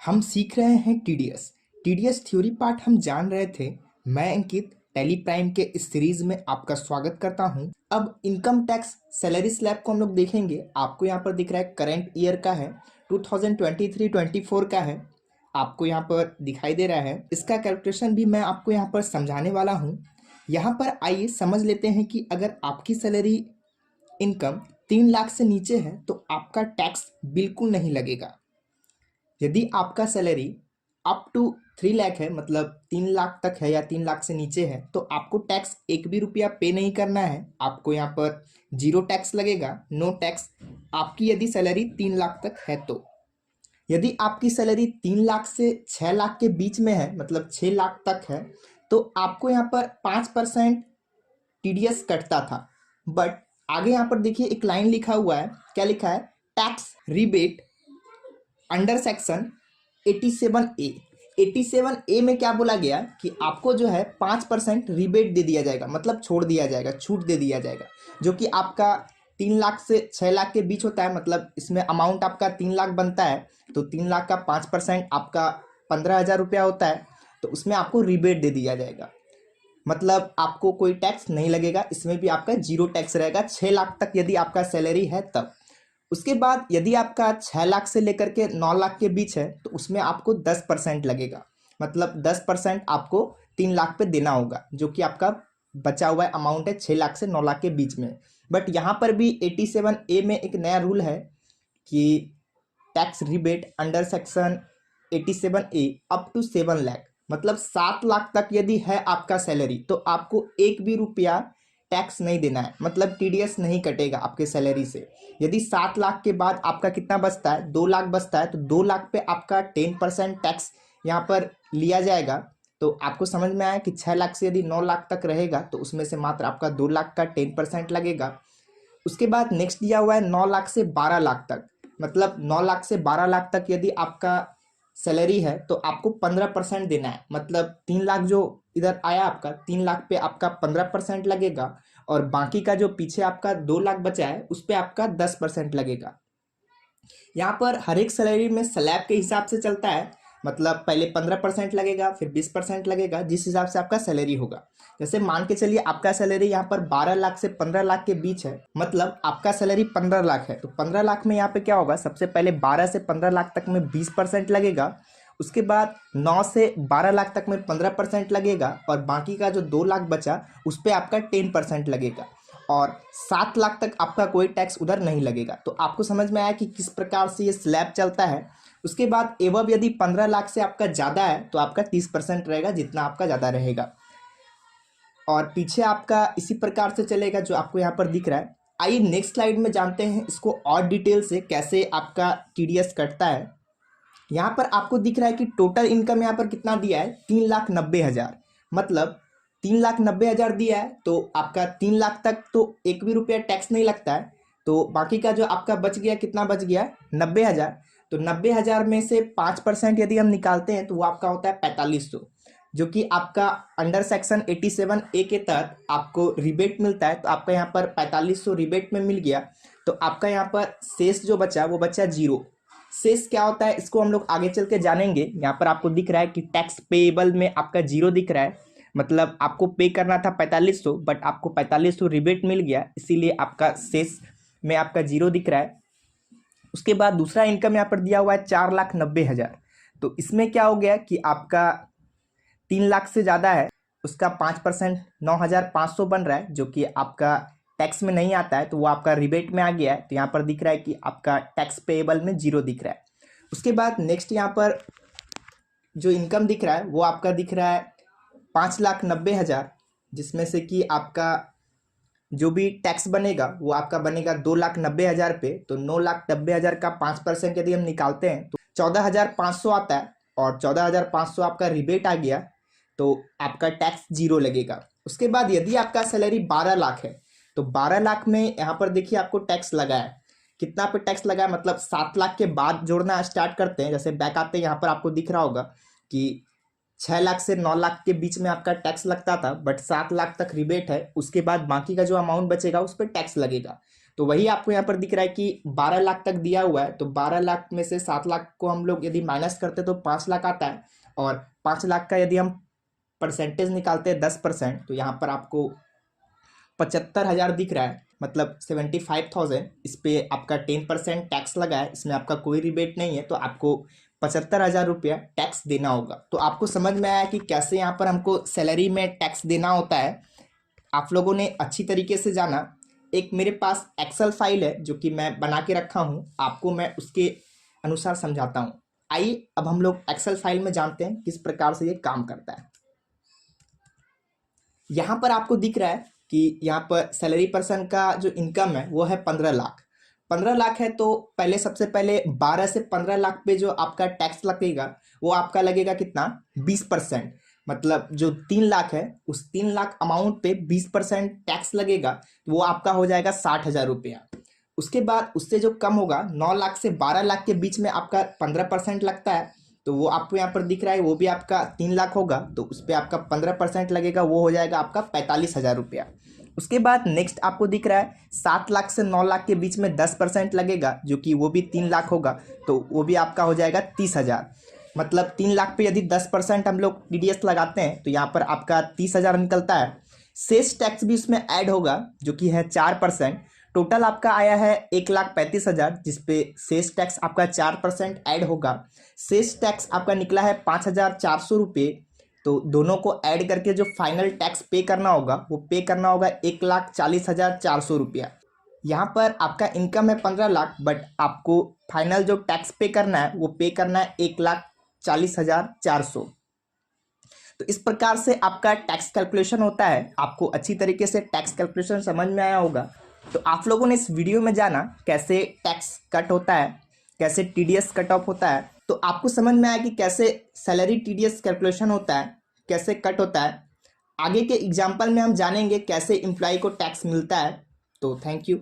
हम सीख रहे हैं टीडीएस। टीडीएस थ्योरी पार्ट हम जान रहे थे। मैं अंकित टैली प्राइम के इस सीरीज में आपका स्वागत करता हूं। अब इनकम टैक्स सैलरी स्लैब को हम लोग देखेंगे। आपको यहाँ पर दिख रहा है करंट ईयर का है, 2023-24 का है, आपको यहाँ पर दिखाई दे रहा है। इसका कैलकुलेशन भी मैं आपको यहाँ पर समझाने वाला हूँ। यहाँ पर आइए समझ लेते हैं कि अगर आपकी सैलरी इनकम 3 लाख से नीचे है तो आपका टैक्स बिल्कुल नहीं लगेगा। यदि आपका सैलरी अप टू 3 लाख है, मतलब 3 लाख तक है या 3 लाख से नीचे है, तो आपको टैक्स एक भी रुपया पे नहीं करना है। आपको यहाँ पर जीरो टैक्स लगेगा, नो टैक्स। आपकी यदि सैलरी 3 लाख तक है तो यदि आपकी सैलरी 3 लाख से 6 लाख के बीच में है, मतलब 6 लाख तक है, तो आपको यहाँ पर 5% टीडीएस कटता था। बट आगे यहाँ पर देखिए एक लाइन लिखा हुआ है, क्या लिखा है? Tax rebate under section 87A। 87A में क्या बोला गया कि आपको जो है 5% रिबेट दे दिया जाएगा, मतलब छोड़ दिया जाएगा, छूट दे दिया जाएगा, जो कि आपका 3 लाख से 6 लाख के बीच होता है। मतलब इसमें अमाउंट आपका 3 लाख बनता है, तो 3 लाख का 5% आपका 15,000 रुपया होता है, तो उसमें आपको रिबेट दे दिया जाएगा। मतलब आपको कोई टैक्स नहीं लगेगा, इसमें भी आपका जीरो टैक्स रहेगा 6 लाख तक यदि आपका सैलरी है तब। उसके बाद यदि आपका 6 लाख से लेकर के 9 लाख के बीच है तो उसमें आपको 10% लगेगा, मतलब 10% आपको 3 लाख पे देना होगा, जो कि आपका बचा हुआ अमाउंट है 6 लाख से 9 लाख के बीच में। बट यहाँ पर भी 87A में एक नया रूल है कि tax rebate under section 87A up to 7 lakh, मतलब 7 लाख तक यदि है आपका सैलरी तो आपको एक भी रुपया टैक्स नहीं देना है, मतलब टीडीएस नहीं कटेगा आपके सैलरी से। यदि 7 लाख के बाद आपका कितना बचता है, 2 लाख बचता है, तो 2 लाख पे आपका 10% टैक्स यहाँ पर लिया जाएगा। तो आपको समझ में आया कि 6 लाख से यदि 9 लाख तक रहेगा तो उसमें से मात्र आपका 2 लाख का 10% लगेगा। उसके बाद नेक्स्ट दिया हुआ है 9 लाख से 12 लाख तक, मतलब 9 लाख से 12 लाख तक यदि आपका सैलरी है तो आपको 15% देना है। मतलब 3 लाख जो इधर आया आपका, 3 लाख पे आपका 15% लगेगा, और बाकी का जो पीछे आपका 2 लाख बचा है उस पे आपका 10% लगेगा। यहाँ पर हर एक सैलरी में स्लैब के हिसाब से चलता है, मतलब पहले 15% लगेगा, फिर 20% लगेगा, जिस हिसाब से आपका सैलरी होगा। जैसे मान के चलिए आपका सैलरी यहाँ पर 12 लाख से 15 लाख के बीच है, मतलब आपका सैलरी 15 लाख है, तो 15 लाख में यहाँ पे क्या होगा, सबसे पहले 12 से 15 लाख तक में 20% लगेगा। उसके बाद 9 से 12 लाख तक में 15% लगेगा, और बाकी का जो 2 लाख बचा उस पर आपका 10% लगेगा, और 7 लाख तक आपका कोई टैक्स उधर नहीं लगेगा। तो आपको समझ में आया कि किस प्रकार से ये स्लैब चलता है। उसके बाद एवब यदि 15 लाख से आपका ज़्यादा है तो आपका 30% रहेगा, जितना आपका ज़्यादा रहेगा, और पीछे आपका इसी प्रकार से चलेगा जो आपको यहाँ पर दिख रहा है। आइए नेक्स्ट स्लाइड में जानते हैं इसको और डिटेल से, कैसे आपका टीडीएस कटता है। यहाँ पर आपको दिख रहा है कि टोटल इनकम यहाँ पर कितना दिया है, 3,90,000, मतलब 3,90,000 दिया है, तो आपका 3 लाख तक तो एक भी रुपया टैक्स नहीं लगता है। तो बाकी का जो आपका बच गया, कितना बच गया, 90,000। तो 90,000 में से 5% यदि हम निकालते हैं तो वो आपका होता है 4500, जो कि आपका अंडर सेक्शन 87A के तहत आपको रिबेट मिलता है। तो आपका यहाँ पर 4500 रिबेट में मिल गया, तो आपका यहाँ पर शेष जो बचा वो बचा जीरो। शेष क्या होता है इसको हम लोग आगे चल के जानेंगे। यहाँ पर आपको दिख रहा है कि टैक्स पेएबल में आपका जीरो दिख रहा है, मतलब आपको पे करना था 4500, बट आपको 4500 रिबेट मिल गया, इसीलिए आपका शेष में आपका जीरो दिख रहा है। उसके बाद दूसरा इनकम यहाँ पर दिया हुआ है 4,90,000। तो इसमें क्या हो गया कि आपका 3 लाख से ज़्यादा है, उसका 5% 9,500 बन रहा है, जो कि आपका टैक्स में नहीं आता है, तो वो आपका रिबेट में आ गया है। तो यहाँ पर दिख रहा है कि आपका टैक्स पेएबल में जीरो दिख रहा है। उसके बाद नेक्स्ट यहाँ पर जो इनकम दिख रहा है वो आपका दिख रहा है 5,90,000, जिसमें से कि आपका जो भी टैक्स बनेगा वो आपका बनेगा 2,90,000 पे। तो 9,90,000 का 5% यदि हम निकालते हैं तो 14,500 आता है, और 14,500 आपका रिबेट आ गया, तो आपका टैक्स जीरो लगेगा। उसके बाद यदि आपका सैलरी 12 लाख है तो 12 लाख में यहाँ पर देखिए आपको टैक्स लगा है, कितना पे टैक्स लगा है, मतलब 7 लाख के बाद जोड़ना स्टार्ट करते हैं। जैसे बैक आते हैं, यहाँ पर आपको दिख रहा होगा कि 6 लाख से 9 लाख के बीच में आपका टैक्स लगता था, बट 7 लाख तक रिबेट है, उसके बाद बाकी का जो अमाउंट बचेगा उस पर टैक्स लगेगा। तो वही आपको यहाँ पर दिख रहा है कि 12 लाख तक दिया हुआ है, तो 12 लाख में से 7 लाख को हम लोग यदि माइनस करते तो 5 लाख आता है, और 5 लाख का यदि हम परसेंटेज निकालते हैं 10%, तो यहाँ पर आपको 75,000 दिख रहा है, मतलब 75,000। इस पे आपका 10% टैक्स लगा है, इसमें आपका कोई रिबेट नहीं है, तो आपको 75,000 रुपया टैक्स देना होगा। तो आपको समझ में आया कि कैसे यहाँ पर हमको सैलरी में टैक्स देना होता है। आप लोगों ने अच्छी तरीके से जाना। एक मेरे पास एक्सेल फाइल है जो कि मैं बना के रखा हूँ, आपको मैं उसके अनुसार समझाता हूँ। आइए अब हम लोग एक्सेल फाइल में जानते हैं किस प्रकार से ये काम करता है। यहाँ पर आपको दिख रहा है कि यहाँ पर सैलरी पर्सन का जो इनकम है वो है 15 लाख। 15 लाख है तो पहले सबसे पहले 12 से 15 लाख पे जो आपका टैक्स लगेगा वो आपका लगेगा कितना, 20%। मतलब जो 3 लाख है उस 3 लाख अमाउंट पे 20% टैक्स लगेगा, वो आपका हो जाएगा 60,000 रुपया। उसके बाद उससे जो कम होगा, 9 लाख से 12 लाख के बीच में आपका 15% लगता है, तो वो आपको यहाँ पर दिख रहा है, वो भी आपका 3 लाख होगा, तो उस पर आपका 15% लगेगा, वो हो जाएगा आपका 45,000 रुपया। उसके बाद नेक्स्ट आपको दिख रहा है 7 लाख से 9 लाख के बीच में 10% लगेगा, जो कि वो भी 3 लाख होगा, तो वो भी आपका हो जाएगा 30,000। मतलब 3 लाख पे यदि 10% हम लोग टीडीएस लगाते हैं तो यहाँ पर आपका 30,000 निकलता है। सेस टैक्स भी उसमें ऐड होगा जो कि है 4%। टोटल आपका आया है 1,35,000, जिसपे सेस टैक्स आपका 4% ऐड होगा। सेस टैक्स आपका निकला है 5,400 रुपये। तो दोनों को ऐड करके जो फाइनल टैक्स पे करना होगा वो पे करना होगा 1,40,400 रुपया। यहाँ पर आपका इनकम है 15 लाख, बट आपको फाइनल जो टैक्स पे करना है वो पे करना है 1,40,400। तो इस प्रकार से आपका टैक्स कैलकुलेशन होता है। आपको अच्छी तरीके से टैक्स कैलकुलेशन समझ में आया होगा। तो आप लोगों ने इस वीडियो में जाना कैसे टैक्स कट होता है, कैसे टीडीएस कट ऑफ होता है। तो आपको समझ में आया कि कैसे सैलरी टीडीएस कैलकुलेशन होता है, कैसे कट होता है। आगे के एग्जाम्पल में हम जानेंगे कैसे एम्प्लॉय को टैक्स मिलता है। तो थैंक यू।